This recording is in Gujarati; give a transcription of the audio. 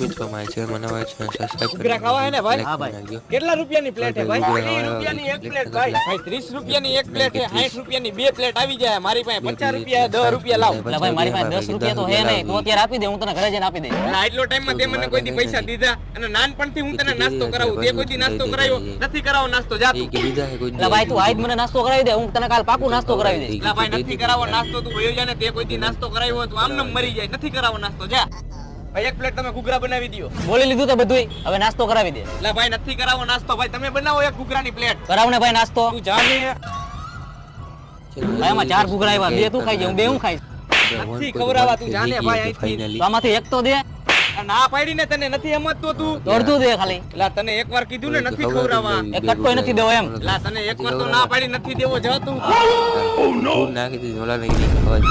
મિત્રો મારી ચેનલ બનાવવા છે સબસ્ક્રાઇબ ઘૂઘરા ખાવા હે ને ભાઈ? હા ભાઈ કેટલા રૂપિયાની પ્લેટ હે ભાઈ? 30 રૂપિયાની એક પ્લેટ ભાઈ. ભાઈ 30 રૂપિયાની એક પ્લેટ હે, 60 રૂપિયાની બે પ્લેટ આવી જાય. મારી પાસે 50 રૂપિયા 10 રૂપિયા લાવ. એટલે ભાઈ મારી પાસે 10 રૂપિયા તો હે નહીં, તું અત્યારે આપી દે, હું તને ઘરે જઈને આપી દે. એટલે આટલો ટાઈમમાં તે મને કોઈ દી પૈસા દીધા અને નાનપણથી હું તને નાસ્તો કરાવું, તે કોઈ દી નાસ્તો કરાવ્યો નથી? કરાવો નાસ્તો જા તું. એટલે ભાઈ તું આજ મને નાસ્તો કરાવી દે, હું તને કાલ પાકું નાસ્તો કરાવી દઈશ. એટલે ભાઈ નથી કરાવો નાસ્તો, તું વયો જા ને. તે કોઈ દી નાસ્તો કરાવ્યો હોય તો આમ નમ મરી જાય. નથી કરાવો નાસ્તો, જા. ભાઈ એક પ્લેટ તમે ઘૂઘરા બનાવી દયો. બોલી લીધું તો બધુંય, હવે નાસ્તો કરાવી દે. એટલે ભાઈ નથી કરાવો નાસ્તો, ભાઈ તમે બનાવો એક ઘૂઘરાની પ્લેટ. કરાવ ને ભાઈ નાસ્તો. તું જા ને. ભાઈ આમાં 4 ઘૂઘરા આવ્યા, 2 તું ખાઈ જા, હું 2 હું ખાઈશ. નથી ખવડાવવા, તું જા ને ભાઈ અહીંથી. તો આમાંથી એક તો દે. ના પાડી ને, તને નથી સમજતો તું. અડધું દે ખાલી. એટલે તને એકવાર કીધું ને નથી ખવડાવવા. એક કટકોય નથી દેવો એમ. એટલે તને એકવાર તો ના પાડી નથી દેવો, જા તું. નાખી દીધી ઓલા નહીં ખબર